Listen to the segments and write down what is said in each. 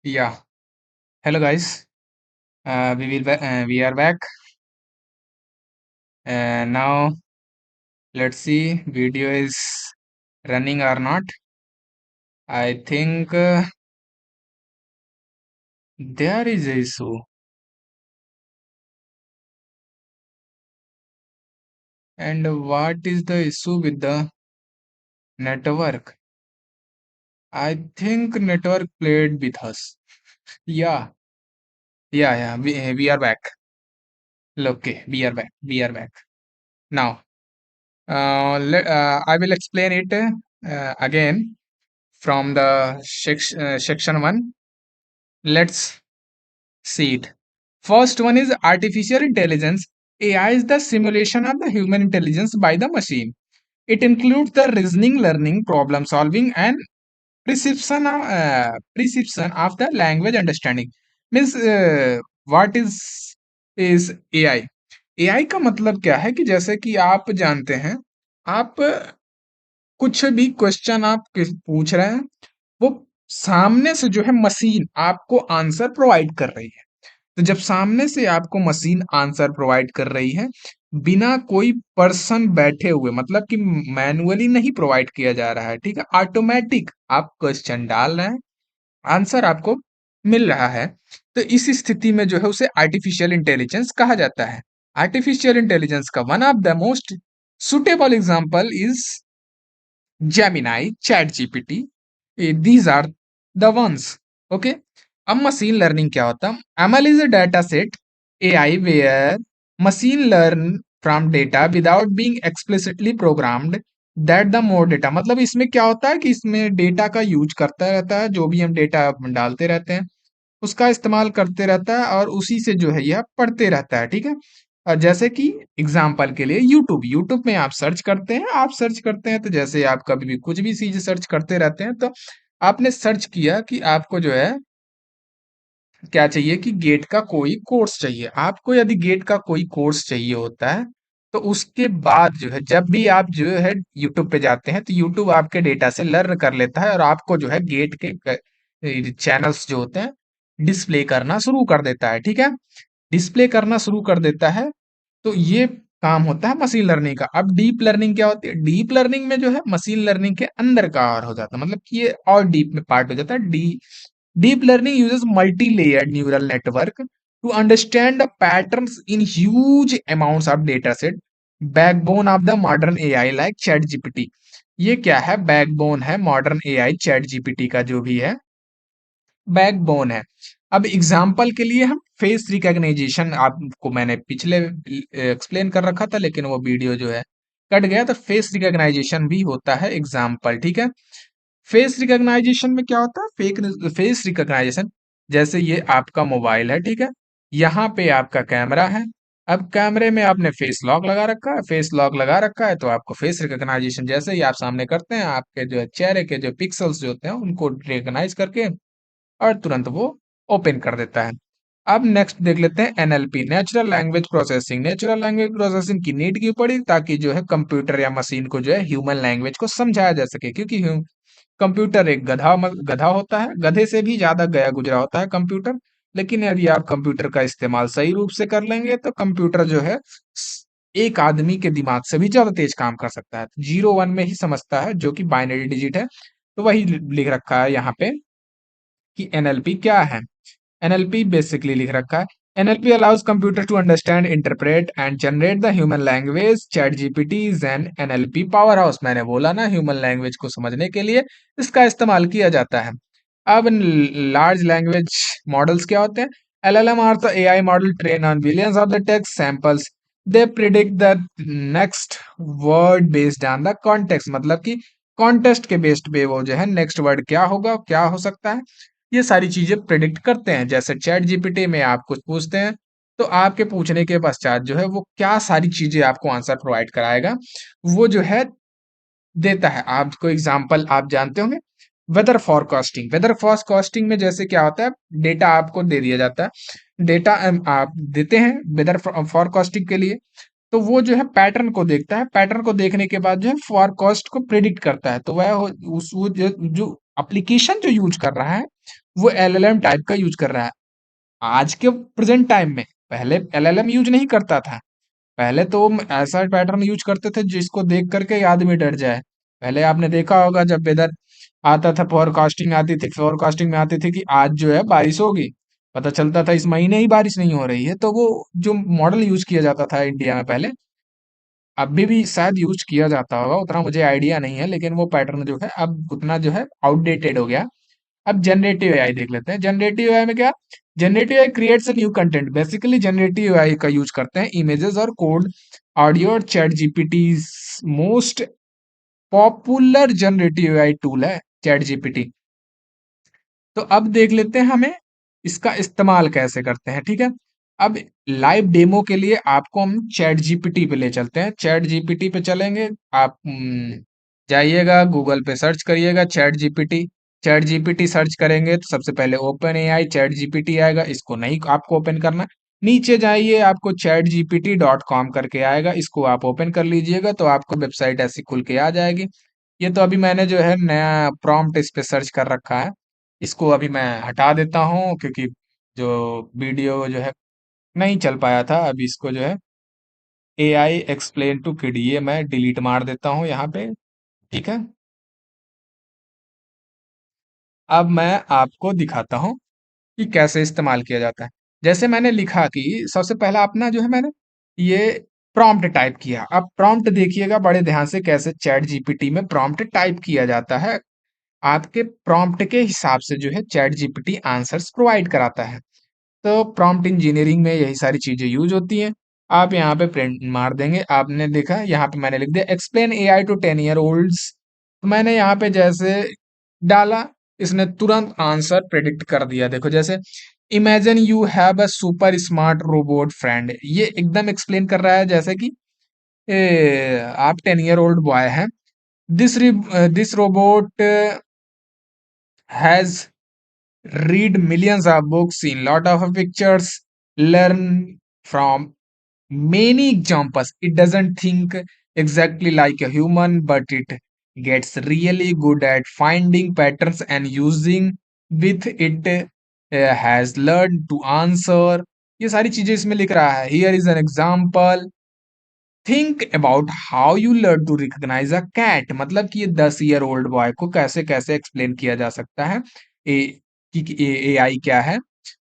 Yeah. Hello, guys. We are back. Now let's see. Video is running or not. I think there is a issue. And what is the issue with the network? I think network played with us. Yeah. Yeah. We are back. Okay. We are back. We are back. Now, I will explain it again from the section one. Let's see it. First one is artificial intelligence. AI is the simulation of the human intelligence by the machine. It includes the reasoning, learning, problem solving, and perception of the language understanding. Means what is AI? AI का मतलब क्या है कि जैसे कि आप जानते हैं, आप कुछ भी क्वेश्चन आप पूछ रहे हैं, वो सामने से जो है मशीन आपको आंसर प्रोवाइड कर रही है। तो जब सामने से आपको मशीन आंसर प्रोवाइड कर रही है, बिना कोई पर्सन बैठे हुए, मतलब कि मैनुअली नहीं प्रोवाइड किया जा रहा है, ठीक है, ऑटोमेटिक आप क्वेश्चन डाल रहे हैं, आंसर आपको मिल रहा है। तो इस स्थिति में जो है उसे आर्टिफिशियल इंटेलिजेंस कहा जाता है। आर्टिफिशियल इंटेलिजेंस का one of the most suitable example is Gemini, ChatGPT, these are the ones. Okay. अब मशीन लर्निंग क्या होता है? ML is a data set AI where machine learn from data without being explicitly programmed that the more data, मतलब इसमें क्या होता है कि इसमें डेटा का यूज करता रहता है, जो भी हम डेटा डालते रहते हैं उसका इस्तेमाल करते रहता है और उसी से जो है यह पढ़ते रहता है, ठीक है। और जैसे कि एग्जाम्पल के लिए यूट्यूब यूट्यूब में आप सर्च करते हैं तो जैसे आप कभी भी कुछ भी चीज सर्च करते रहते हैं, तो आपने सर्च किया कि आपको जो है क्या चाहिए कि गेट का कोई कोर्स चाहिए। आपको यदि गेट का कोई कोर्स चाहिए होता है, तो उसके बाद जो है जब भी आप जो है यूट्यूब पे जाते हैं तो यूट्यूब आपके डेटा से लर्न कर लेता है और आपको जो है गेट के चैनल्स जो होते हैं डिस्प्ले करना शुरू कर देता है, ठीक है। डिस्प्ले करना शुरू कर देता है। तो ये काम होता है मशीन लर्निंग का। अब डीप लर्निंग क्या होती है? डीप लर्निंग में जो है मशीन लर्निंग के अंदर का और हो जाता है, मतलब कि ये और डीप में पार्ट हो जाता है। Deep learning uses multi-layered neural network to understand the patterns in huge amounts of data set. Backbone of the modern AI like ChatGPT. ये क्या है? बैकबोन है मॉडर्न एआई चैट जीपीटी का, जो भी है बैकबोन है। अब एग्जाम्पल के लिए हम फेस रिकॉग्निशन, आपको मैंने पिछले एक्सप्लेन कर रखा था लेकिन वो वीडियो जो है कट गया, तो फेस रिकॉग्नाइजेशन भी होता है एग्जाम्पल, ठीक है। फेस रिकॉग्नाइजेशन में क्या होता है? फेस रिकॉग्नाइजेशन, जैसे ये आपका मोबाइल है, ठीक है, यहाँ पे आपका कैमरा है। अब कैमरे में आपने फेस लॉक लगा रखा है, फेस लॉक लगा रखा है तो आपको फेस रिकॉग्नाइजेशन जैसे ही आप सामने करते हैं, आपके जो है चेहरे के जो पिक्सल्स जो होते हैं उनको रिकॉग्नाइज करके और तुरंत वो ओपन कर देता है। अब नेक्स्ट देख लेते हैं NLP, natural language processing. Natural language processing की नीड क्यों पड़ी? ताकि जो है कंप्यूटर या मशीन को जो है ह्यूमन लैंग्वेज को समझाया जा सके, क्योंकि कंप्यूटर एक गधा होता है, गधे से भी ज्यादा गया गुजरा होता है कंप्यूटर। लेकिन यदि आप कंप्यूटर का इस्तेमाल सही रूप से कर लेंगे तो कंप्यूटर जो है एक आदमी के दिमाग से भी ज्यादा तेज काम कर सकता है। जीरो वन में ही समझता है, जो कि बाइनरी डिजिट है। तो वही लिख रखा है यहाँ पे कि एनएलपी क्या है। एनएलपी बेसिकली लिख रखा है, NLP allows computer to understand, interpret and generate the human language. Chat GPT is an NLP power house. मैंने बोला ना, ह्यूमन लैंग्वेज को समझने के लिए इसका इस्तेमाल किया जाता है। अब लार्ज लैंग्वेज मॉडल्स क्या होते हैं? LLM are the AI model train on billions of the text samples. They predict the next word based on the context, मतलब कि कॉन्टेक्स्ट के बेस्ड पे वो जो है नेक्स्ट वर्ड क्या होगा, क्या हो सकता है, ये सारी चीजें प्रिडिक्ट करते हैं। जैसे चैट जीपीटी में आप कुछ पूछते हैं तो आपके पूछने के पश्चात जो है वो क्या सारी चीजें आपको आंसर प्रोवाइड कराएगा, वो जो है देता है। आपको एग्जांपल आप जानते होंगे, वेदर फॉरकास्टिंग। वेदर फॉरकास्टिंग में जैसे क्या होता है, डेटा आपको दे दिया जाता है, डेटा आप देते हैं वेदर फॉरकास्टिंग के लिए, तो वो जो है पैटर्न को देखता है, पैटर्न को देखने के बाद जो है फॉरकास्ट को प्रिडिक्ट करता है। तो वह उस वो जो एप्लीकेशन जो यूज कर रहा है वो एलएलएम टाइप का यूज कर रहा है आज के प्रेजेंट टाइम में। पहले एलएलएम यूज नहीं करता था। पहले तो हम ऐसा पैटर्न यूज करते थे जिसको देख करके आदमी डर जाए। पहले आपने देखा होगा जब वेदर आता था, फोरकास्टिंग आती थी, फोरकास्टिंग में आती थी कि आज जो है बारिश होगी, पता चलता था इस महीने ही बारिश नहीं हो रही है। तो वो जो मॉडल यूज किया जाता था इंडिया में पहले, अभी भी शायद यूज किया जाता होगा, उतना मुझे आइडिया नहीं है, लेकिन वो पैटर्न जो है अब उतना जो है आउटडेटेड हो गया। अब जनरेटिव एआई देख लेते हैं। जनरेटिव एआई में क्या, generative AI creates a new content. Basically generative AI का यूज करते हैं इमेजेस और कोड, ऑडियो और chat GPT most popular generative AI tool है चैट जीपीटी। तो अब देख लेते हैं हमें इसका इस्तेमाल कैसे करते हैं, ठीक है। अब लाइव डेमो के लिए आपको हम चैट जीपीटी पे ले चलते हैं। चैट जीपीटी पे चलेंगे आप, जाइएगा गूगल पे सर्च करिएगा chat GPT. Chat GPT search करेंगे तो सबसे पहले ओपन एआई चैट जीपीटी आएगा, इसको नहीं आपको ओपन करना। नीचे जाइए, आपको चैट जीपीटी डॉट कॉम करके आएगा, इसको आप ओपन कर लीजिएगा तो आपको वेबसाइट ऐसी खुल के आ जाएगी। ये तो अभी मैंने जो है नया प्रॉम्प्ट इस पे सर्च कर रखा है, इसको अभी मैं हटा देता हूँ क्योंकि जो वीडियो जो है नहीं चल पाया था। अभी इसको जो है एआई एक्सप्लेन टू किड ये मैं डिलीट मार देता हूँ यहाँ पे, ठीक है। अब मैं आपको दिखाता हूँ कि कैसे इस्तेमाल किया जाता है। जैसे मैंने लिखा कि सबसे पहला अपना जो है मैंने ये प्रॉम्प्ट टाइप किया। अब प्रॉम्प्ट देखिएगा बड़े ध्यान से कैसे चैट जीपीटी में प्रॉम्प्ट टाइप किया जाता है। आपके प्रॉम्प्ट के हिसाब से जो है चैट जीपीटी आंसर्स प्रोवाइड कराता है। तो प्रॉम्प्ट इंजीनियरिंग में यही सारी चीजें यूज होती हैं। आप यहाँ पे प्रिंट मार देंगे, आपने देखा यहाँ पे मैंने लिख दिया explain AI to 10 year olds. तो मैंने यहाँ पे जैसे डाला, इसने तुरंत आंसर प्रेडिक्ट कर दिया। देखो जैसे imagine you have a super smart robot friend, ये एकदम एक्सप्लेन कर रहा है जैसे कि आप 10 ईयर ओल्ड बॉय हैं। This robot has read millions of books, seen lot of pictures, learn from many examples. It doesn't think exactly like a human, but it gets really good at finding patterns and using with it has learned to answer। ये सारी चीजें इसमें लिख रहा है। Here is an example, think about how you learn to recognise a cat. मतलब कि ये 10 ईयर ओल्ड बॉय को कैसे कैसे एक्सप्लेन किया जा सकता है ए कि एआई क्या है,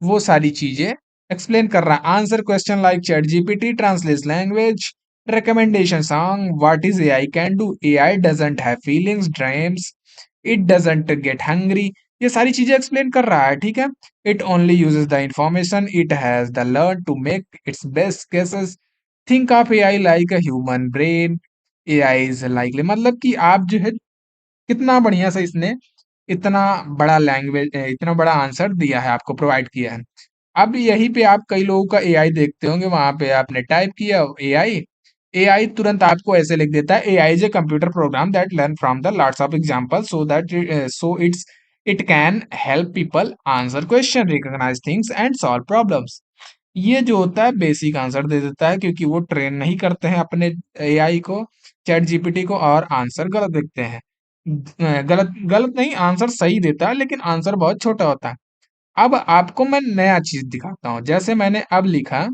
वो सारी चीजें एक्सप्लेन कर रहा है। Answer question like chat GPT translate language, recommendation song, what is AI can do, AI doesn't have feelings dreams, it doesn't get hungry. ये सारी चीजें एक्सप्लेन कर रहा है, ठीक है। It only uses the information it has the learn to make its best cases, think of AI like a human brain, AI is likely. मतलब कि आप जो है कितना बढ़िया से इसने इतना बड़ा लैंग्वेज, इतना बड़ा आंसर दिया है, आपको प्रोवाइड किया है। अब यहीं पे आप कई लोगों का एआई देखते होंगे, वहां पे आपने टाइप किया एआई, एआई तुरंत आपको ऐसे लिख देता है AI is a computer program that learn from the lots of example so that so it can help people answer question, recognise things and solve problems. ये जो होता है बेसिक आंसर दे देता है, क्योंकि वो ट्रेन नहीं करते हैं अपने एआई को, चैट जीपीटी को, और आंसर गलत देते हैं। गलत गलत नहीं, आंसर सही देता है लेकिन आंसर बहुत छोटा होता है। अब आपको मैं नया चीज दिखाता हूं। जैसे मैंने अब लिखा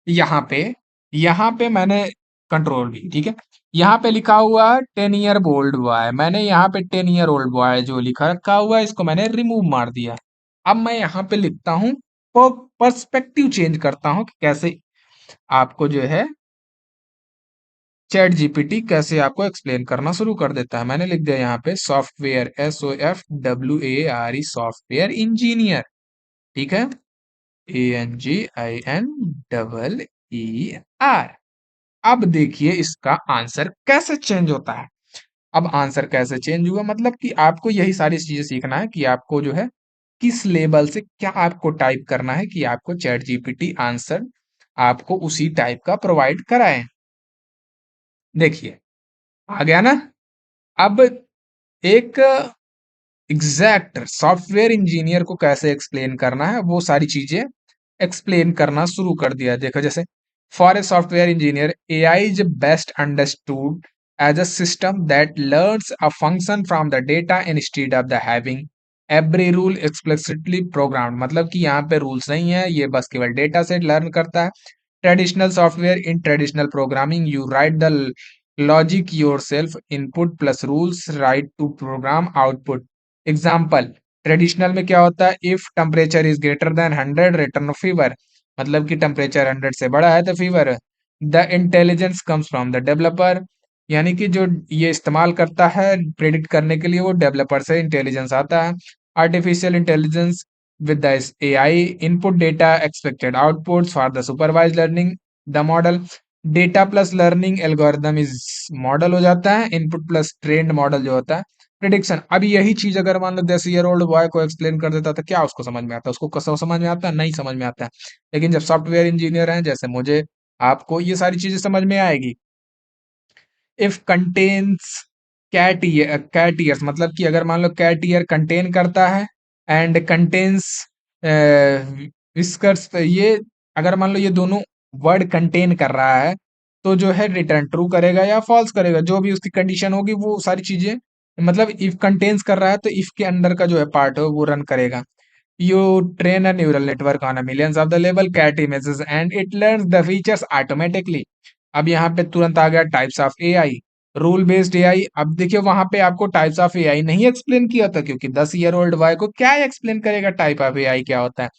यहाँ पे, यहाँ पे मैंने कंट्रोल भी, ठीक है। यहाँ पे लिखा हुआ है 10 ईयर ओल्ड बॉय, मैंने यहाँ पे 10 ईयर ओल्ड बॉय जो लिखा रखा हुआ है इसको मैंने रिमूव मार दिया। अब मैं यहाँ पे लिखता हूँ, पर्सपेक्टिव चेंज करता हूँ कि कैसे आपको जो है चैट जीपीटी कैसे आपको एक्सप्लेन करना शुरू कर देता है। मैंने लिख दिया यहाँ पे सॉफ्टवेयर, SOFWARE, सॉफ्टवेयर इंजीनियर, ठीक है, ANGINEER। अब देखिए इसका आंसर कैसे चेंज होता है। अब आंसर कैसे चेंज हुआ, मतलब कि आपको यही सारी चीजें सीखना है कि आपको जो है किस लेवल से क्या आपको टाइप करना है कि आपको चैट जीपीटी आंसर आपको उसी टाइप का प्रोवाइड कराए। देखिए आ गया ना। अब एक एग्जैक्ट सॉफ्टवेयर इंजीनियर को कैसे एक्सप्लेन करना है वो सारी चीजें एक्सप्लेन करना शुरू कर दिया। देखो जैसे for a software engineer AI is best understood as a system that learns a function from the data instead of the having every rule explicitly program, मतलब कि यहाँ पे रूल्स नहीं है, ये बस केवल डेटा सेट लर्न करता है। Traditional software, in traditional programming you write the logic yourself, input plus rules write to program output. Example, traditional में क्या होता है, if temperature is greater than 100 return fever, मतलब कि टेम्परेचर 100 से बड़ा है तो फीवर है। The intelligence comes from the developer, यानी कि जो ये इस्तेमाल करता है प्रेडिक्ट करने के लिए, वो डेवलपर से इंटेलिजेंस आता है। Artificial intelligence with the AI, input data, expected outputs for the supervised learning, the model, data plus learning algorithm is model हो जाता है, इनपुट प्लस ट्रेंड मॉडल जो होता है प्रिडिक्शन। अब यही चीज अगर मान लो 10 ईयर ओल्ड बॉय को एक्सप्लेन कर देता था, क्या उसको समझ में आता है? उसको कसम समझ में आता है? नहीं समझ में आता है। लेकिन जब सॉफ्टवेयर इंजीनियर हैं जैसे मुझे, आपको ये सारी चीजें समझ में आएगी। इफ कंटेन्स कैट ईयर्स, मतलब कि अगर मान लो कैट ईयर कंटेन करता है एंड कंटेन्स विस्कर्स, ये अगर मान लो ये दोनों वर्ड कंटेन कर रहा है तो जो है रिटर्न ट्रू करेगा या फॉल्स करेगा, जो भी उसकी कंडीशन होगी वो सारी चीजें, मतलब इफ कंटेन्स कर रहा है तो इफ के अंदर का जो है पार्ट है वो रन करेगा। You train a neural network on a millions of the label cat images and it learns the features automatically। अब यहाँ पे तुरंत आ गया types of AI, rule based AI. अब देखिए वहां पे आपको टाइप्स ऑफ एआई नहीं एक्सप्लेन किया था, क्योंकि 10 ईयर ओल्ड बॉय को क्या एक्सप्लेन करेगा टाइप ऑफ एआई क्या होता है।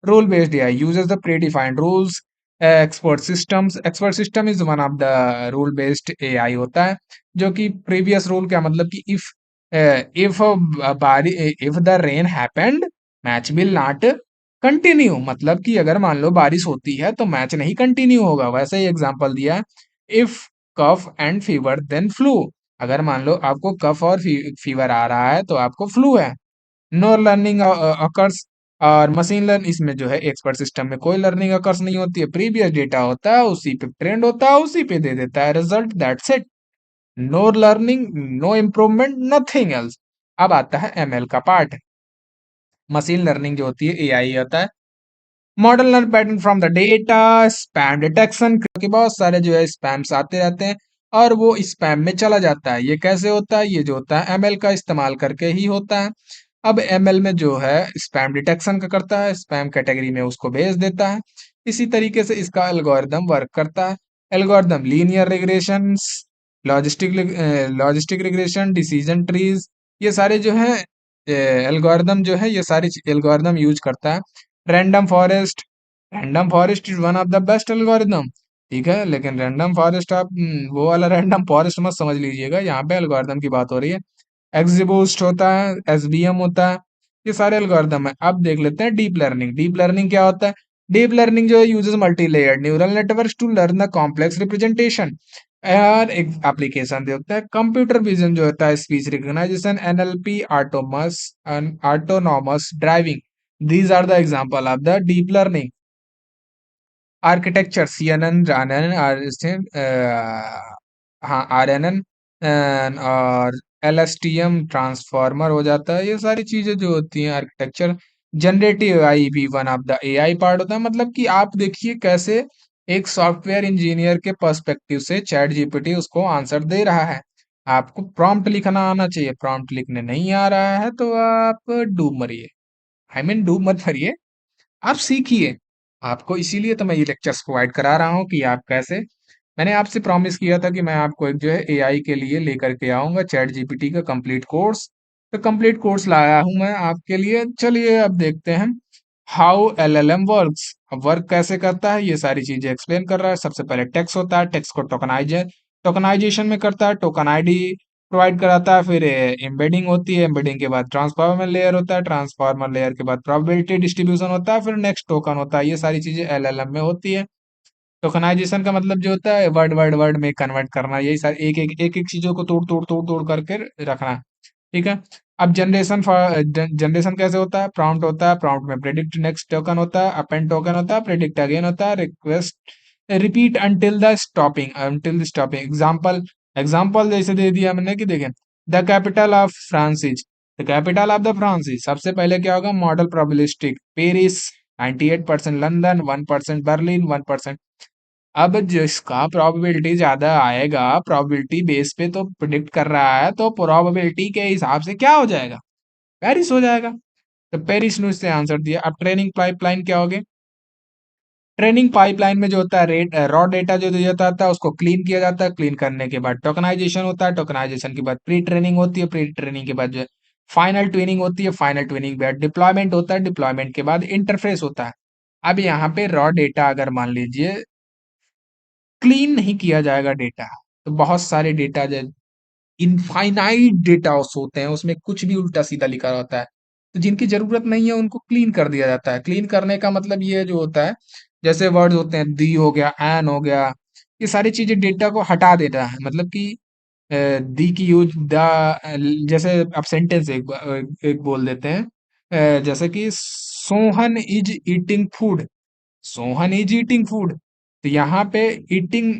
Rule based AI uses the pre defined rules. Expert system is one of the rule based AI होता है, जो कि प्रीवियस रूल क्या मतलब कि इफ बारी if the rain happened match will not continue, मतलब कि अगर मान लो बारिश होती है तो मैच नहीं कंटिन्यू होगा। वैसे ही एग्जांपल दिया है, if cough and fever then flu, अगर मान लो आपको कफ और फीवर आ रहा है तो आपको फ्लू है। नो लर्निंग अकर्स, और मशीन लर्न इसमें जो है एक्सपर्ट सिस्टम में कोई लर्निंग अकर्स नहीं होती है, प्रीवियस डेटा होता है उसी पे ट्रेंड होता है उसी पे दे देता है result, that's it. No learning, no improvement, nothing else. अब आता है एमएल का पार्ट। मशीन लर्निंग जो होती है एआई होता है, model learn pattern from the data, spam detection, क्योंकि बहुत सारे जो है स्पैम्स आते रहते हैं और वो स्पैम में चला जाता है। ये कैसे होता है? ये जो होता है एमएल का इस्तेमाल करके ही होता है। अब एमएल में जो है स्पैम डिटेक्शन का करता है, स्पैम कैटेगरी में उसको भेज देता है। इसी तरीके से इसका एल्गोरिदम वर्क करता है। Algorithm linear regressions, logistic regression, decision trees, ये सारे जो है एल्गोरिदम जो है ये सारी एल्गोरिदम यूज करता है। Random forest, random forest is one of the best algorithm, ठीक है, लेकिन रैंडम फॉरेस्ट आप वो वाला रैंडम फॉरेस्ट मत समझ लीजिएगा, यहाँ पे एल्गोरिदम की बात हो रही है। एक्सबूस्ट होता है, एसबीएम होता है, ये सारे एल्गोरिदम है। अब देख लेते हैं डीप लर्निंग। डीप लर्निंग क्या होता है? डीप लर्निंग जो है uses multi layered neural networks to learn the complex representation. और एक एप्लीकेशन देखते हैं कंप्यूटर विजन जो होता है, speech recognisation, NLP, autonomous driving, these are the example of the deep learning। Architecture CNN, जानन हाँ आरएनएन और एलएसटीएम ट्रांसफॉर्मर हो जाता है। ये सारी चीजें जो होती हैं आर्किटेक्चर। जनरेटिव एआई भी one of the AI part होता है, मतलब कि आप देखिए कैसे एक सॉफ्टवेयर इंजीनियर के पर्सपेक्टिव से चैट जीपीटी उसको आंसर दे रहा है। आपको प्रॉम्प्ट लिखना आना चाहिए, प्रॉम्प्ट लिखने नहीं आ रहा है तो आप डूब मरिए, आई मीन डूब मत मरिए, आप सीखिए। आपको इसीलिए तो मैं ये लेक्चर्स प्रोवाइड करा रहा हूँ कि आप कैसे, मैंने आपसे प्रॉमिस किया था कि मैं आपको एक जो है एआई के लिए लेकर के आऊंगा चैट जीपीटी का कंप्लीट कोर्स। तो कंप्लीट कोर्स लाया हूं मैं आपके लिए। चलिए अब देखते हैं हाउ एलएलएम वर्क्स। अब वर्क कैसे करता है ये सारी चीजें एक्सप्लेन कर रहा है। सबसे पहले टेक्स्ट होता है, टेक्स्ट को टोकनाइजेशन में करता है, टोकन आईडी प्रोवाइड कराता है। फिर एम्बेडिंग होती है, एम्बेडिंग के बाद ट्रांसफॉर्मर लेयर होता है, ट्रांसफॉर्मर लेयर के बाद प्रोबेबिलिटी डिस्ट्रीब्यूशन होता है, फिर नेक्स्ट टोकन होता है। ये सारी चीजें एलएलएम में होती है। टोकनाइजेशन का मतलब जो होता है वर्ड वर्ड वर्ड में कन्वर्ट करना, यही सारी एक एक चीजों को तोड़ तोड़ तोड़ तोड़ करके रखना, ठीक है। अब जनरेशन कैसे होता है? प्रॉम्प्ट होता है, प्रॉम्प्ट में प्रेडिक्ट नेक्स्ट टोकन होता है, अपेंड टोकन होता है, प्रेडिक्ट अगेन होता है, request repeat until the stopping. Example जैसे दे दिया मैंने कि देखें, the capital of France is, the capital of the France is, सबसे पहले क्या होगा? Model probabilistic Paris 98%, London 1%, Berlin 1%। अब जिसका प्रोबेबिलिटी ज्यादा आएगा, प्रोबेबिलिटी बेस पे तो प्रिडिक्ट कर रहा है, तो प्रोबेबिलिटी के हिसाब से क्या हो जाएगा? पेरिस हो जाएगा। तो पेरिस ने इससे आंसर दिया। अब ट्रेनिंग पाइपलाइन क्या होगी? ट्रेनिंग पाइपलाइन में जो होता है रेट रॉ डेटा जो दिया जाता है उसको क्लीन किया जाता है, क्लीन करने के बाद टोकनाइजेशन होता है, टोकनाइजेशन के बाद प्री ट्रेनिंग होती है, प्री ट्रेनिंग के बाद जो है फाइनल ट्रेनिंग होती है, फाइनल ट्रेनिंग के बाद डिप्लॉयमेंट होता है, डिप्लॉयमेंट के बाद इंटरफेस होता है। अब यहाँ पे रॉ डेटा अगर मान लीजिए क्लीन नहीं किया जाएगा डेटा, तो बहुत सारे डेटा इनफाइनाइट डेटा होते हैं, उसमें कुछ भी उल्टा सीधा लिखा होता है, तो जिनकी जरूरत नहीं है उनको क्लीन कर दिया जाता है। क्लीन करने का मतलब ये जो होता है, जैसे वर्ड्स होते हैं दी हो गया, एन हो गया, ये सारी चीजें डेटा को हटा देता है। मतलब कि दी की यूज जैसे आप सेंटेंस एक बोल देते हैं, जैसे कि Sohan is eating food, Sohan is eating food, तो यहाँ पे eating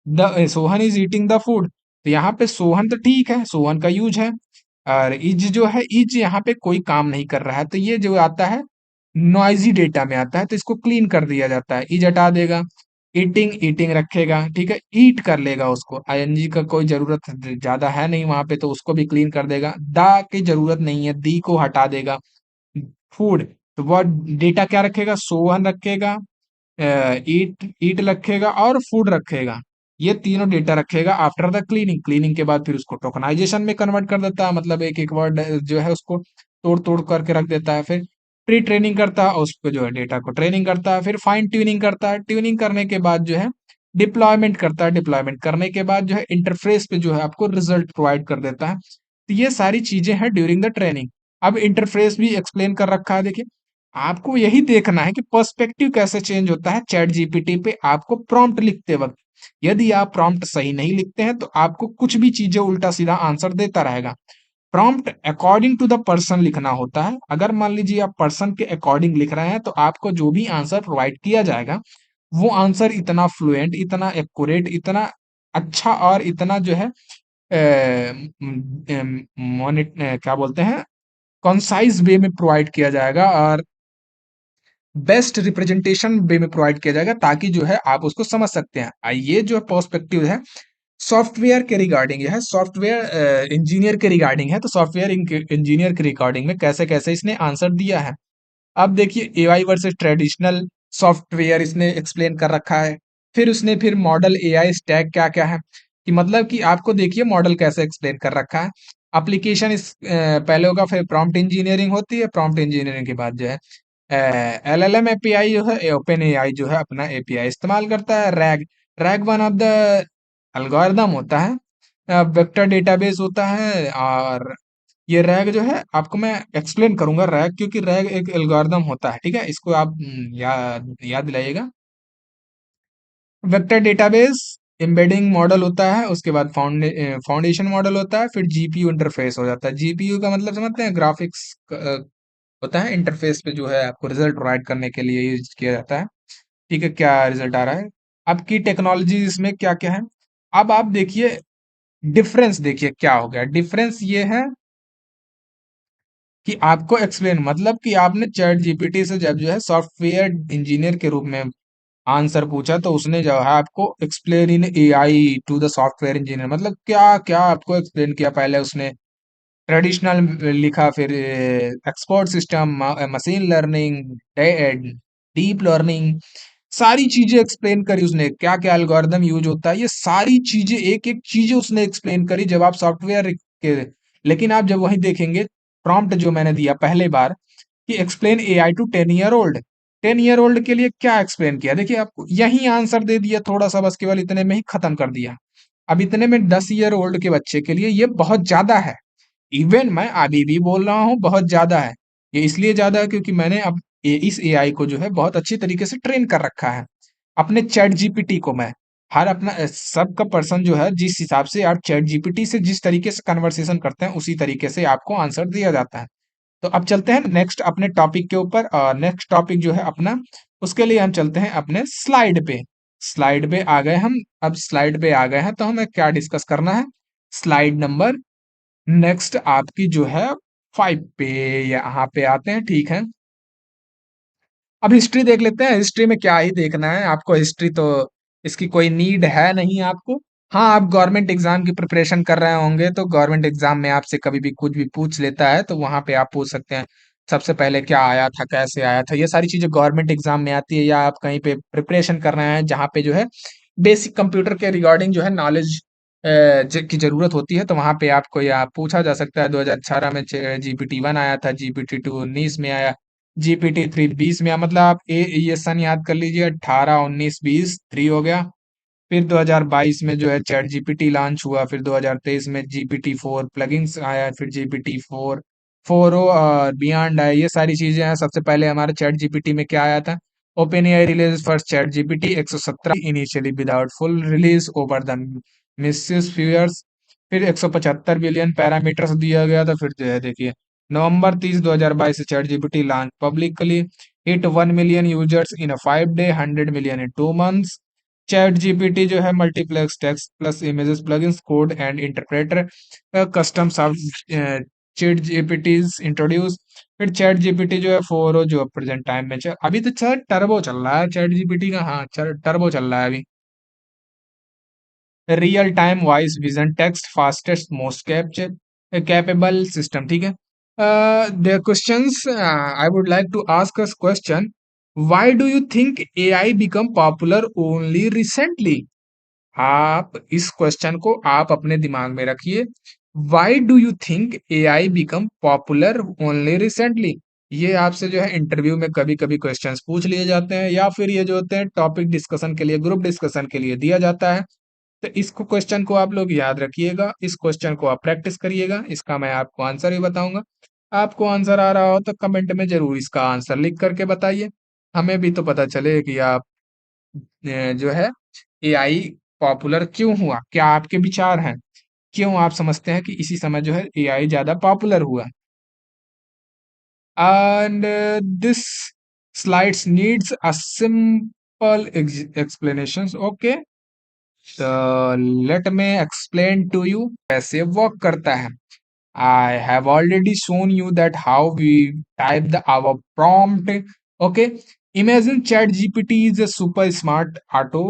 the Sohan is eating the food, तो यहाँ पे सोहन तो ठीक है, सोहन का यूज है, और इज जो है, इज यहाँ पे कोई काम नहीं कर रहा है, तो ये जो आता है नॉइजी डेटा में आता है, तो इसको क्लीन कर दिया जाता है, इज हटा देगा, ईटिंग ईटिंग रखेगा, ठीक है, ईट कर लेगा उसको, आईएनजी का कोई जरूरत ज्यादा है नहीं वहां पे, तो उसको भी क्लीन कर देगा, दा की जरूरत नहीं है, दी को हटा देगा, फूड, तो वह डेटा क्या रखेगा, सोहन रखेगा, ईट ईट रखेगा और फूड रखेगा, ये तीनों डेटा रखेगा आफ्टर द क्लीनिंग। क्लीनिंग के बाद फिर उसको टोकनाइजेशन में कन्वर्ट कर देता है, मतलब एक एक वर्ड जो है उसको तोड़ तोड़ करके रख देता है, फिर प्री ट्रेनिंग करता है, उसको जो है डेटा को ट्रेनिंग करता है, फिर फाइन ट्यूनिंग करता है, ट्यूनिंग करने के बाद जो है डिप्लॉयमेंट करता है, डिप्लॉयमेंट करने के बाद जो है इंटरफेस पे जो है आपको रिजल्ट प्रोवाइड कर देता है। तो ये सारी चीजें हैं ड्यूरिंग द ट्रेनिंग। अब इंटरफेस भी एक्सप्लेन कर रखा है, देखिए आपको यही देखना है कि पर्सपेक्टिव कैसे चेंज होता है चैट जीपीटी पे आपको प्रॉम्प्ट लिखते वक्त। यदि आप प्रॉम्प्ट सही नहीं लिखते हैं तो आपको कुछ भी चीजें उल्टा सीधा आंसर देता रहेगा। Prompt according to the person लिखना होता है। अगर मान लीजिए आप पर्सन के अकॉर्डिंग लिख रहे हैं तो आपको जो भी आंसर प्रोवाइड किया जाएगा वो आंसर इतना फ्लुएंट, इतना एक्यूरेट, इतना अच्छा और इतना जो है क्या बोलते हैं, कॉन्साइज वे में प्रोवाइड किया जाएगा और बेस्ट रिप्रेजेंटेशन वे में प्रोवाइड किया जाएगा, ताकि जो है आप उसको समझ सकते हैं। ये जो पर्सपेक्टिव है सॉफ्टवेयर के रिगार्डिंग, यह है सॉफ्टवेयर इंजीनियर के रिगार्डिंग है, तो सॉफ्टवेयर इंजीनियर के रिगार्डिंग में कैसे कैसे इसने आंसर दिया है। अब देखिए एआई वर्सेस ट्रेडिशनल सॉफ्टवेयर इसने एक्सप्लेन कर रखा है। फिर उसने फिर मॉडल एआई स्टैक क्या क्या है, कि मतलब कि आपको देखिए मॉडल कैसे एक्सप्लेन कर रखा है। एप्लीकेशन इस पहले होगा, फिर प्रॉम्प्ट इंजीनियरिंग होती है, प्रॉम्प्ट इंजीनियरिंग के बाद जो है एलएलएम एपीआई जो है, ओपन एआई जो है अपना एपीआई इस्तेमाल करता है। Rag, rag one of the algorithm होता है, वेक्टर डेटाबेस होता है, और ये रैग जो है आपको मैं एक्सप्लेन करूंगा रैग, क्योंकि रैग एक एल्गोरिदम होता है, ठीक है, इसको आप याद याद दिलाइएगा। वेक्टर डेटाबेस एम्बेडिंग मॉडल होता है, उसके बाद फाउंडेशन मॉडल होता है, फिर जीपीयू इंटरफेस हो जाता है। जीपीयू का मतलब समझते हैं, ग्राफिक्स होता है, इंटरफेस पे जो है आपको रिजल्ट प्रोवाइड करने के लिए यूज किया जाता है। ठीक है, क्या रिजल्ट आ रहा है, अब की टेक्नोलॉजी इसमें क्या क्या है। अब आप देखिए डिफरेंस, देखिए क्या हो गया, डिफरेंस ये है कि आपको एक्सप्लेन, मतलब कि आपने चैट जीपीटी से जब जो है सॉफ्टवेयर इंजीनियर के रूप में आंसर पूछा, तो उसने जो है आपको explain in AI to the software engineer, मतलब क्या क्या आपको एक्सप्लेन किया। पहले उसने ट्रेडिशनल लिखा, फिर expert system, machine learning, deep learning, सारी चीजें एक्सप्लेन करी उसने, क्या क्या एल्गोरिदम यूज होता है, ये सारी चीजें एक एक चीजें उसने एक्सप्लेन करी जब आप सॉफ्टवेयर के। लेकिन आप जब वहीं देखेंगे प्रॉम्प्ट जो मैंने दिया पहले बार कि explain AI to 10 year old, 10 year old के लिए क्या एक्सप्लेन किया, देखिए आपको यही आंसर दे दिया थोड़ा सा, बस केवल इतने में ही खत्म कर दिया। अब इतने में 10 ईयर ओल्ड के बच्चे के लिए ये बहुत ज्यादा है। इवन मैं अभी भी बोल रहा हूँ बहुत ज्यादा है। ये इसलिए ज्यादा है क्योंकि मैंने अब इस एआई को जो है बहुत अच्छी तरीके से ट्रेन कर रखा है, अपने चैट जीपीटी को मैं, हर अपना सबका पर्सन जो है जिस हिसाब से आप चैट जीपीटी से जिस तरीके से कन्वर्सेशन करते हैं उसी तरीके से आपको आंसर दिया जाता है। तो अब चलते हैं नेक्स्ट अपने टॉपिक के ऊपर, और नेक्स्ट टॉपिक जो है अपना, उसके लिए हम चलते हैं अपने स्लाइड पे। स्लाइड पे आ गए हम, अब स्लाइड पे आ गए हैं तो हमें क्या डिस्कस करना है, स्लाइड नंबर नेक्स्ट आपकी जो है 5 पे, यहाँ पे आते हैं, ठीक है। अब हिस्ट्री देख लेते हैं, हिस्ट्री में क्या ही देखना है आपको, हिस्ट्री तो इसकी कोई नीड है नहीं आपको। हाँ, आप गवर्नमेंट एग्जाम की प्रिपरेशन कर रहे होंगे तो गवर्नमेंट एग्जाम में आपसे कभी भी कुछ भी पूछ लेता है तो वहां पे आप पूछ सकते हैं, सबसे पहले क्या आया था, कैसे आया था, ये सारी चीजें गवर्नमेंट एग्जाम में आती है, या आप कहीं पे प्रिपरेशन कर रहे हैं जहाँ पे जो है बेसिक कंप्यूटर के रिगार्डिंग जो है नॉलेज की जरूरत होती है, तो वहां पे आपको या पूछा जा सकता है। 2018 में GPT-1 आया था, GPT-2 19 में आया, GPT-3 20 में आया। मतलब आप ये सन याद कर लीजिए, 18 19 20 3 हो गया। फिर 2022 में जो है चैट जीपीटी लॉन्च हुआ, फिर 2023 में GPT-4 प्लगइन्स आया, फिर GPT-4 4o और बियॉन्ड आया। ये सारी चीजें हैं। सबसे पहले हमारे चैट जीपीटी में क्या आया था, open AI release first chat GPT 117 initially without full release over the Mrs few years. फिर 175 बिलियन पैरामीटर्स दिया गया था। फिर जो है देखिए, नवंबर 30 2022 से chat GPT launch publicly, hit 1 million users in a 5 day, 100 million in 2 months. Chat GPT जो है multiplex text plus images plugins code and interpreter custom chat GPTs introduce. फिर चैट जीपीटी जो है 4 जो प्रेजेंट टाइम में अभी तो sir turbo चल रहा है चैट जीपीटी का। हाँ, टर्बो चल रहा है अभी। Real time voice vision text fastest most capable system, ठीक है। The questions I would like to ask us question, why do you think AI become popular only recently? आप इस क्वेश्चन को आप अपने दिमाग में रखिए। Why do you think AI become popular only recently? ये आपसे जो है इंटरव्यू में कभी कभी क्वेश्चंस पूछ लिए जाते हैं, या फिर ये जो होते हैं टॉपिक डिस्कशन के लिए, ग्रुप डिस्कशन के लिए दिया जाता है। तो इसको क्वेश्चन को आप लोग याद रखिएगा, इस क्वेश्चन को आप प्रैक्टिस करिएगा। इसका मैं आपको आंसर ही बताऊंगा। आपको आंसर आ रहा हो तो कमेंट में जरूर इसका आंसर लिख करके बताइए, हमें भी तो पता चले कि आप जो है एआई पॉपुलर क्यों हुआ, क्या आपके विचार हैं, क्यों आप समझते हैं कि इसी समय जो है एआई ज्यादा पॉपुलर हुआ। And this slides needs a simple explanation, okay. Let me explain to you कैसे वर्क करता है। I have already shown you that how we type the our prompt. Okay. Imagine Chat GPT is a super smart auto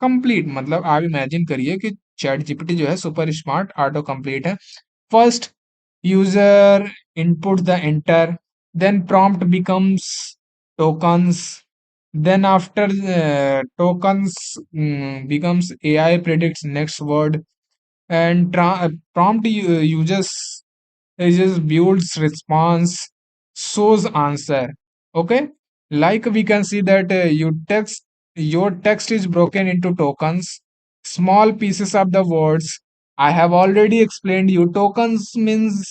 complete। मतलब आप imagine करिए कि chat GPT जो है super smart auto complete है। First user input the enter, then prompt becomes tokens, then after tokens becomes AI predicts next word, and prompt uses builds response, shows answer. Okay, like we can see that your text is broken into tokens, small pieces of the words. I have already explained you. Tokens means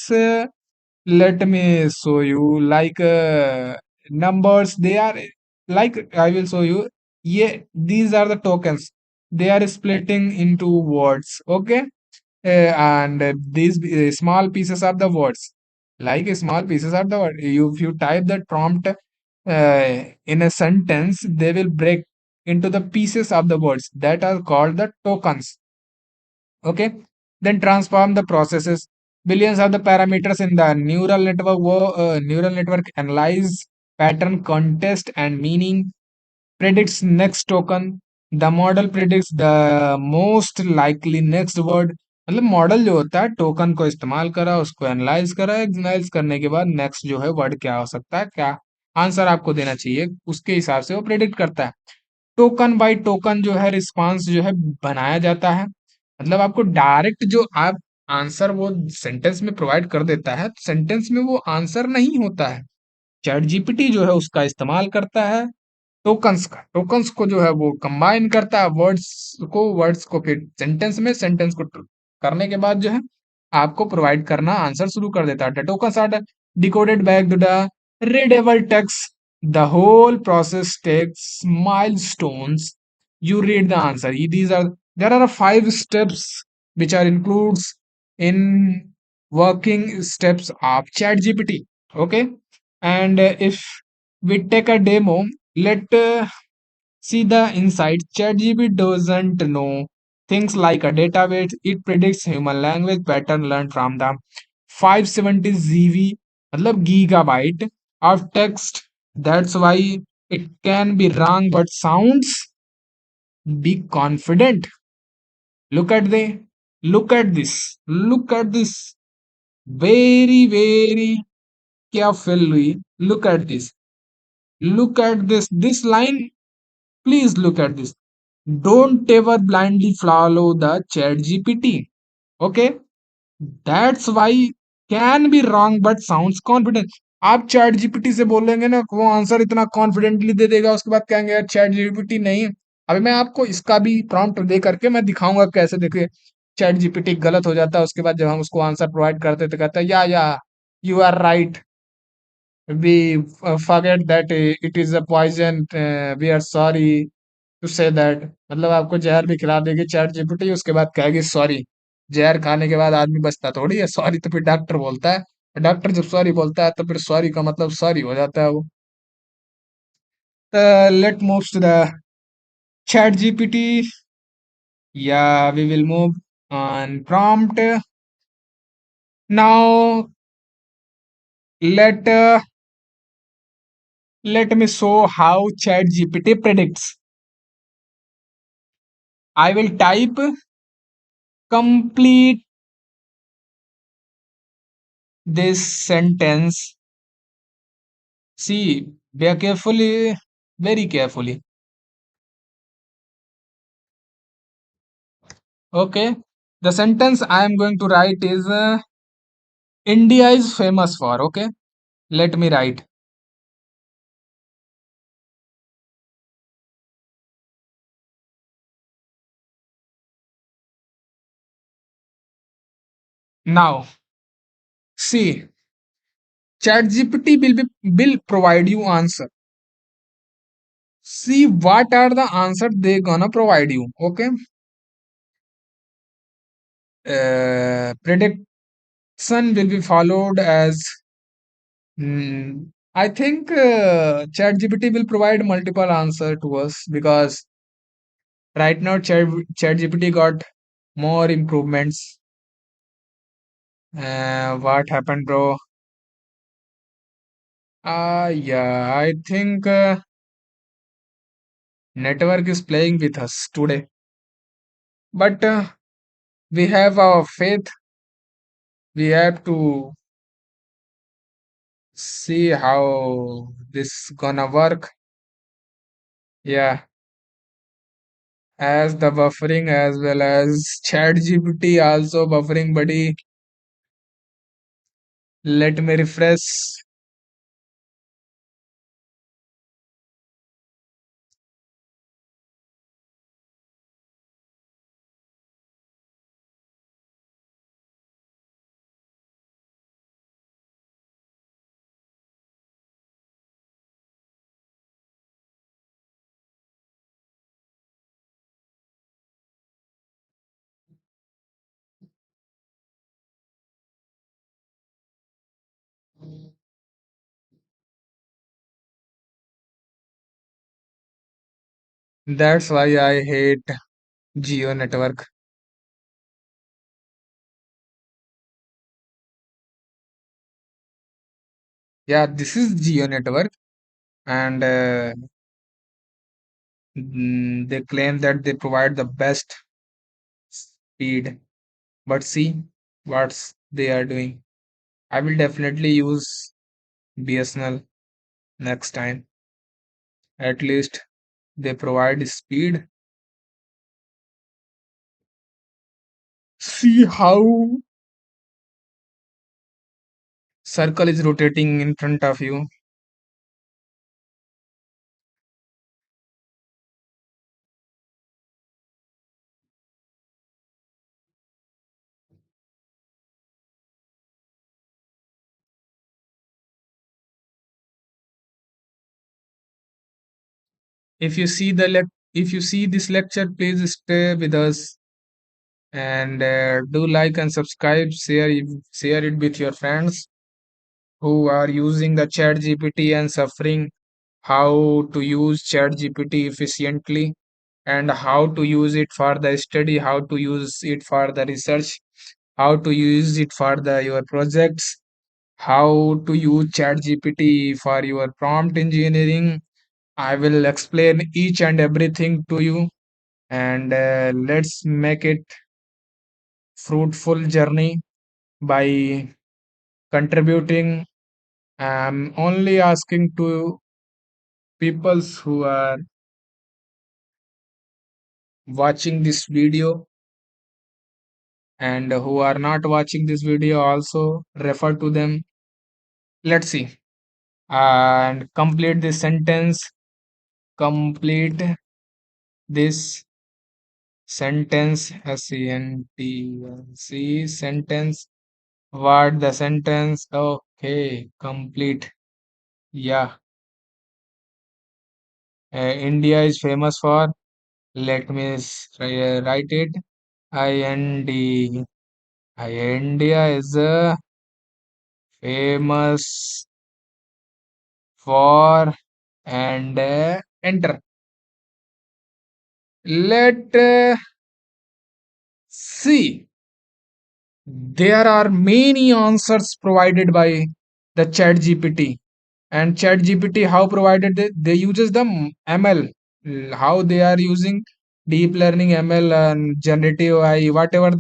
let me show you, like numbers, they are like, I will show you. Yeah, these are the tokens, they are splitting into words. Okay. And these small pieces of the words, like small pieces of the word, if you type the prompt in a sentence, they will break into the pieces of the words that are called the tokens. Okay, then transform the processes, billions of the parameters in the neural network analyze pattern, context and meaning, predicts next token, the model predicts the most likely next word। मतलब model जो होता है token को इस्तेमाल करा, उसको analyse करा, analyse करने के बाद नेक्स्ट जो है वर्ड क्या हो सकता है, क्या आंसर आपको देना चाहिए, उसके हिसाब से वो प्रेडिक्ट करता है। टोकन बाय टोकन जो है रिस्पांस जो है बनाया जाता है। मतलब आपको डायरेक्ट जो आप आंसर वो सेंटेंस में प्रोवाइड कर देता है, सेंटेंस में वो आंसर नहीं होता है। चैट जीपीटी जो है उसका इस्तेमाल करता है टोकन्स का, टोकन्स को जो है वो कंबाइन करता है वर्ड्स को फिर सेंटेंस में, सेंटेंस को करने के बाद जो है आपको प्रोवाइड करना आंसर शुरू कर देता है। Tokens are decoded back to the readable text, the whole process takes milestones, you read the answer, these are, there are 5 steps which are includes in working steps of chat gpt. Okay, and if we take a demo, let see the insight. ChatGPT doesn't know things like a database. It predicts human language pattern learned from the 570 GB, मतलब gigabyte of text. That's why it can be wrong, but sounds be confident. Look at the, look at this, look at this. Very, very carefully. Look at this. Look at this. This line, please look at this. Don't ever blindly follow the chat GPT. Okay? That's why can be wrong but sounds confident. आप chat GPT से बोलेंगे ना, वो answer इतना confidently दे देगा, उसके बाद कहेंगे यार चैट जीपीटी नहीं। अभी मैं आपको इसका भी प्रॉम्प्ट दे करके मैं दिखाऊंगा कैसे। देखिए चैट जीपीटी गलत हो जाता है, उसके बाद जब हम उसको आंसर प्रोवाइड करते तो कहता है या you are right, we forget that it is a poison, we are sorry to say that। मतलब आपको जहर भी खिला देगी चैट जीपीटी, उसके बाद कहेगी सॉरी। जहर खाने के बाद आदमी बचता थोड़ी है, सॉरी तो फिर डॉक्टर बोलता है। डॉक्टर जब सॉरी बोलता है तो फिर सॉरी का मतलब सॉरी हो जाता है वो। Let move to the chat gpt। Yeah, we will move on prompt now। Let me show how chat gpt predicts। I will type complete this sentence, see, very carefully, very carefully, okay? The sentence I am going to write is India is famous for, okay? Let me write. Now, see, ChatGPT will provide you answer. See what are the answer they gonna provide you, okay? Prediction will be followed as, I think ChatGPT will provide multiple answer to us because right now ChatGPT got more improvements। what happened, bro? Yeah, I think network is playing with us today, but we have our faith. We have to see how this gonna work. Yeah, as the buffering as well as ChatGPT also buffering, buddy. Let me refresh. That's why I hate Geo network. Yeah, this is Geo network, and they claim that they provide the best speed. But see what they are doing. I will definitely use BSNL next time. At least they provide speed. See how circle is rotating in front of you. If you see if you see this lecture, please stay with us and do like and subscribe. Share it with your friends who are using the Chat GPT and suffering how to use Chat GPT efficiently and how to use it for the study, how to use it for the research, how to use it for the your projects, how to use Chat GPT for your prompt engineering. I will explain each and everything to you, and let's make it fruitful journey by contributing I'm only asking to peoples who are watching this video, and who are not watching this video also refer to them. Let's see. And complete this sentence. Complete this sentence. S-E-N-T-E-N-C sentence. What the sentence? Okay, complete. Yeah. India is famous for. Let me write it. I-N-D. India is famous for, and enter. Let see. There are many answers provided by the chat GPT. And chat GPT, how provided they uses the ML, how they are using deep learning ML and generative AI, whatever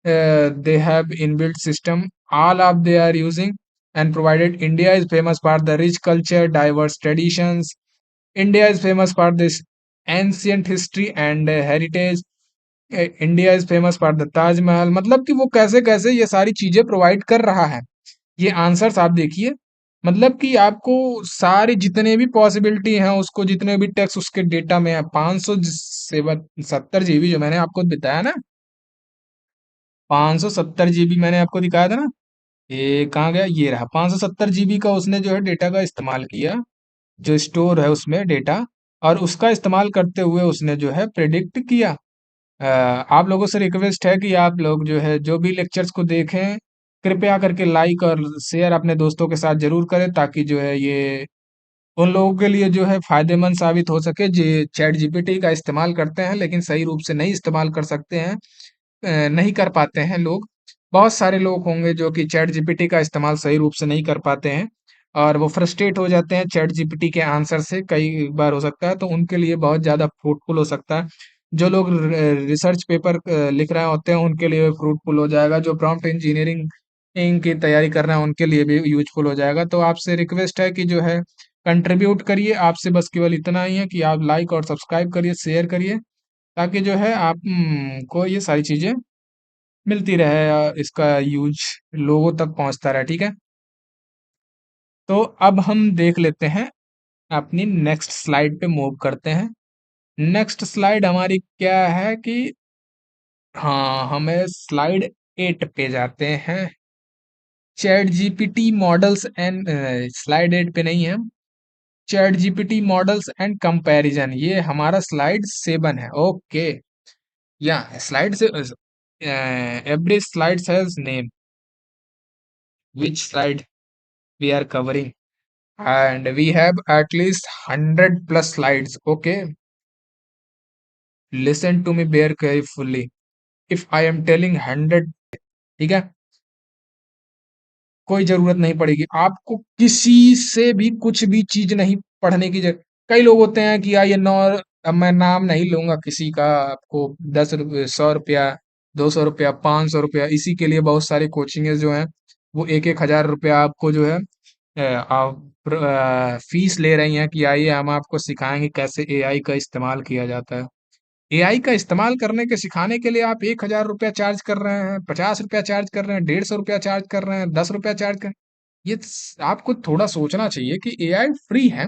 they have inbuilt system, all of they are using and provided. India is famous for the rich culture, diverse traditions. India is famous for this ancient history and heritage. India is famous for the Taj Mahal, मतलब कि वो कैसे कैसे ये सारी चीजें provide कर रहा है। ये आंसर्स आप देखिए, मतलब कि आपको सारे जितने भी पॉसिबिलिटी हैं, उसको जितने भी टेक्स्ट उसके डेटा में है, 570 जीबी जो मैंने आपको बताया ना, 570 जीबी मैंने आपको दिखाया था ना, ये कहाँ गया, ये रहा 570 जीबी का उसने जो है डेटा का इस्तेमाल किया, जो स्टोर है उसमें डेटा, और उसका इस्तेमाल करते हुए उसने जो है प्रिडिक्ट किया। आप लोगों से रिक्वेस्ट है कि आप लोग जो है जो भी लेक्चर्स को देखें, कृपया करके लाइक और शेयर अपने दोस्तों के साथ जरूर करें, ताकि जो है ये उन लोगों के लिए जो है फायदेमंद साबित हो सके जो चैट जीपीटी का इस्तेमाल करते हैं लेकिन सही रूप से नहीं इस्तेमाल कर सकते हैं, नहीं कर पाते हैं लोग। बहुत सारे लोग होंगे जो कि चैट जीपीटी का इस्तेमाल सही रूप से नहीं कर पाते हैं, और वो फ्रस्ट्रेट हो जाते हैं चैट जीपीटी के आंसर से, कई बार हो सकता है, तो उनके लिए बहुत ज़्यादा फ्रूटफुल हो सकता है। जो लोग रिसर्च पेपर लिख रहे होते हैं उनके लिए फ्रूटफुल हो जाएगा, जो प्रॉम्प्ट इंजीनियरिंग की तैयारी कर रहे हैं उनके लिए भी यूजफुल हो जाएगा। तो आपसे रिक्वेस्ट है कि जो है कंट्रीब्यूट करिए, आपसे बस केवल इतना ही है कि आप लाइक और सब्सक्राइब करिए, शेयर करिए, ताकि जो है आप को ये सारी चीज़ें मिलती रहे, इसका यूज लोगों तक पहुंचता रहे, ठीक है। तो अब हम देख लेते हैं, अपनी नेक्स्ट स्लाइड पे मूव करते हैं। नेक्स्ट स्लाइड हमारी क्या है कि, हाँ, हमें स्लाइड 8 पे जाते हैं। Chat GPT models and, slide 8 पे नहीं है, chat GPT models and comparison, ये हमारा स्लाइड 7 है। ओके, या स्लाइड से every slide has name, which slide we are covering, and we have at least 100 plus slides. Okay, listen to me very carefully. If I am telling 100, ठीक है, कोई जरूरत नहीं पड़ेगी आपको किसी से भी कुछ भी चीज नहीं पढ़ने की जरूरत। कई लोग होते हैं कि यार ये नौ, अब मैं नाम नहीं लूंगा किसी का, आपको 10 रुपये, 100 रुपया, 200 रुपया, 500 रुपया, इसी के लिए बहुत सारी कोचिंग जो हैं वो 1-1 हजार रुपया आपको जो है फीस ले रही हैं कि आइए हम आपको सिखाएंगे कैसे एआई का इस्तेमाल किया जाता है। एआई का इस्तेमाल करने के सिखाने के लिए आप 1 हजार रुपया चार्ज कर रहे हैं, 50 रुपया चार्ज कर रहे हैं, 150 रुपया चार्ज कर रहे हैं, 10 रुपया चार्ज कर, आपको थोड़ा सोचना चाहिए कि एआई फ्री है,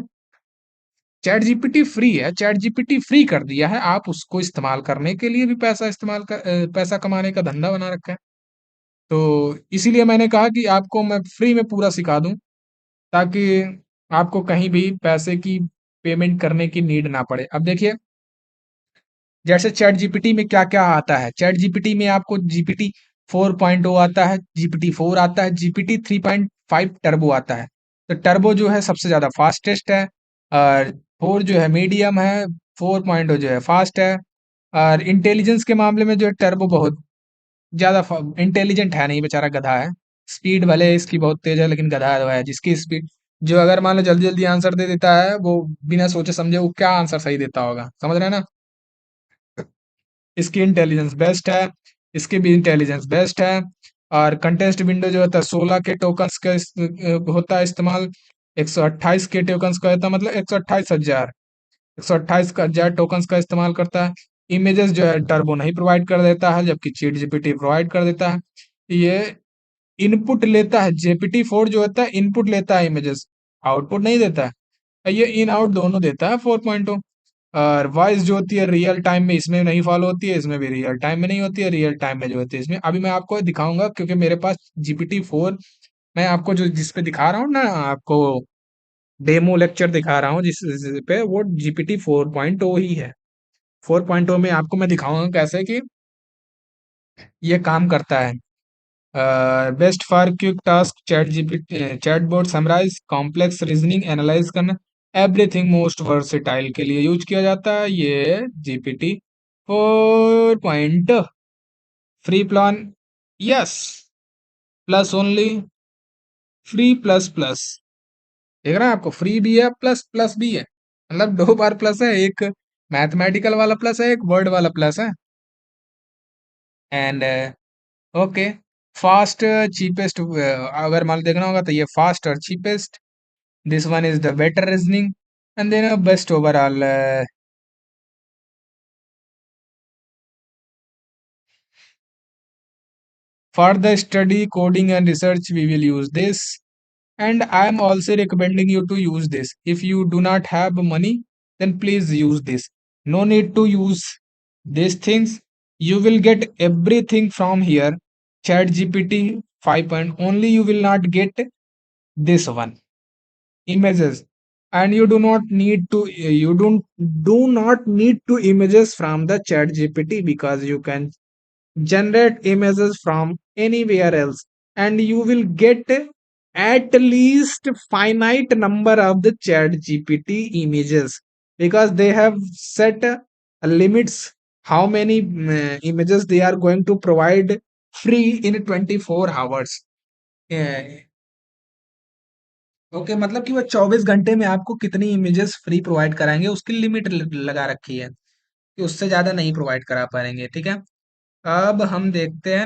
चैट जीपीटी फ्री है, चैट जीपीटी फ्री कर दिया है, आप उसको इस्तेमाल करने के लिए भी पैसा कमाने का धंधा बना रखा है। तो इसीलिए मैंने कहा कि आपको मैं फ्री में पूरा सिखा दूं, ताकि आपको कहीं भी पैसे की पेमेंट करने की नीड ना पड़े। अब देखिए, जैसे चैट जीपीटी में क्या क्या आता है, चैट जीपीटी में आपको जीपीटी 4.0 आता है, जीपीटी 4 आता है, जीपीटी 3.5 टर्बो आता है। तो टर्बो जो है सबसे ज्यादा फास्टेस्ट है, और 4 जो है मीडियम है, 4.0 जो है फास्ट है। और इंटेलिजेंस के मामले में जो है टर्बो बहुत ज्यादा इंटेलिजेंट है नहीं, बेचारा गधा है। स्पीड भले इसकी बहुत तेज है लेकिन गधा है, जिसकी स्पीड, जो अगर मान लो जल्दी जल्दी आंसर दे देता है, वो बिना सोचे समझे वो क्या आंसर सही देता होगा, समझ रहे हैं ना। इसकी इंटेलिजेंस बेस्ट है, इसकी भी इंटेलिजेंस बेस्ट है। और कंटेस्ट विंडो जो होता है 16 के टोकन्स का होता है इस्तेमाल। 128 के टोकन्स का होता है, मतलब 128,000 टोकन्स का इस्तेमाल करता है। इमेजेस जो है टर्बो नहीं प्रोवाइड कर देता है, जबकि चैट जीपीटी प्रोवाइड कर देता है। ये इनपुट लेता है, जेपीटी 4 जो होता है इनपुट लेता है इमेजेस, आउटपुट नहीं देता है। ये इन आउट दोनों देता है 4.0। और वॉइस जो होती है रियल टाइम में इसमें नहीं फॉलो होती है, इसमें भी रियल टाइम में नहीं होती है, रियल टाइम में जो होती है इसमें। अभी मैं आपको दिखाऊंगा क्योंकि मेरे पास GPT 4, मैं आपको जो जिस पे दिखा रहा हूँ ना आपको, डेमो लेक्चर दिखा रहा हूँ जिस पे, वो GPT 4.0 ही है। 4.0 में आपको मैं दिखाऊंगा कैसे कि ये काम करता है। Best for quick task, chatbot summarize, complex reasoning analyze करना, एवरीथिंग मोस्ट वर्सेटाइल के लिए यूज किया जाता है ये GPT 4। Free plan, yes, plus only, free plus plus. देख रहे हैं आपको, फ्री भी है प्लस प्लस भी है, मतलब दो बार प्लस है, एक मैथमेटिकल वाला प्लस है, एक वर्ड वाला प्लस है। एंड ओके, फास्ट चीपेस्ट, अगर मान लो देखना होगा तो ये फास्ट और cheapest, this one is the better reasoning, and then a best overall, for the study coding and research we will use this, and I am also recommending you to use this. If you do not have money, then please use this. No need to use these things. You will get everything from here. Chat GPT 5 point only, you will not get this one, images. And you do not need to, you don't do not need to images from the chat GPT, because you can generate images from anywhere else, and you will get at least finite number of the chat GPT images, because they have set limits how many images they are going to provide free in 24 hours। Okay, मतलब कि वो 24 घंटे में आपको कितनी images free provide कराएंगे, उसकी limit लगा रखी है कि उससे ज्यादा नहीं प्रोवाइड करा पाएंगे। ठीक है, अब हम देखते हैं